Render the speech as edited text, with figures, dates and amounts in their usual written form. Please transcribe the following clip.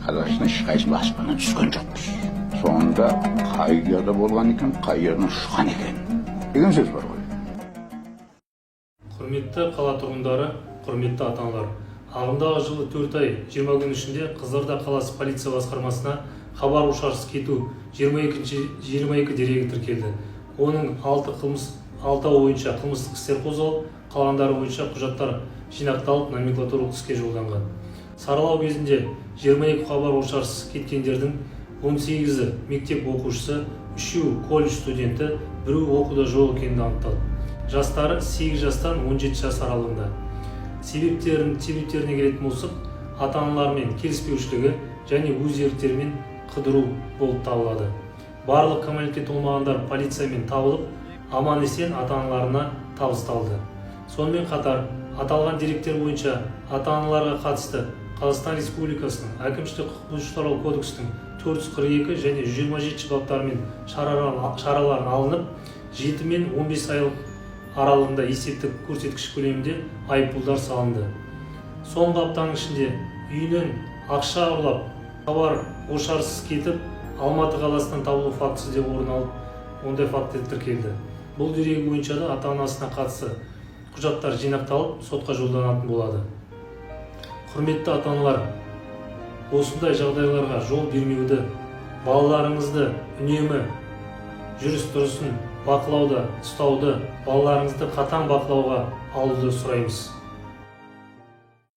Қазақстан ешқайсымыз аспаннан түскен жоқпыз. Сонда қай жерде болған екен, қай жерден ұшқан екен деген сөз бар ғой. Құрметті қала тұрғындары, құрметті ата-аналар, ағымдағы жылы 4 ай 20 күн ішінде Қызылорда қаласы полиция басқармасына хабар ошарсыз кету 22 дерегі тіркелді. Оның 6 бойынша қылмыстық істер қозғалып, қалғандары бойынша құжаттар жинақталып, номенклатуралық іске жолданған. Саралау кезінде 22 хабар ошарсыз кеткендердің 18-і мектеп оқушысы, 3-і колледж студенті, 1-і оқуда жоқ екені анықталды. Жастары 8 жастан 17 жас аралығында. Себептеріне келетін болсақ, ата-аналармен келіспеушілігі және өз еріктерімен қыдыру болып табылады. Барлық кәмелетке толмағандар полициямен табылып, аман-есен ата-аналарына табысталды. Сонымен қатар, аталған деректер бойынша ата-аналарға қатысты Қазақстан Республикасының әкімшілік құқық бұзушылық кодексінің 442 және 127 баптарымен шаралар алынып, 7 мен 15 айлық аралығында есептік көрсеткіш көлемінде айыппұлдар салынды. Соңғы аптаның ішінде үйінен ақша ұрлап, хабар ошарсыз кетіп, Алматы қаласынан табылу фактісі де орын алып, ондай факті тіркелді. Бұл дерегі бойынша да ата-анасына қатысты құжаттар жинақталып, сотқа жолданатын болады. Құрметті ата-аналар, осындай жағдайларға жол бермеуді, балаларыңызды үнемі жүріс-тұрысын бақылауда ұстауды, балаларыңызды қатаң бақылауға алуды сұраймыз.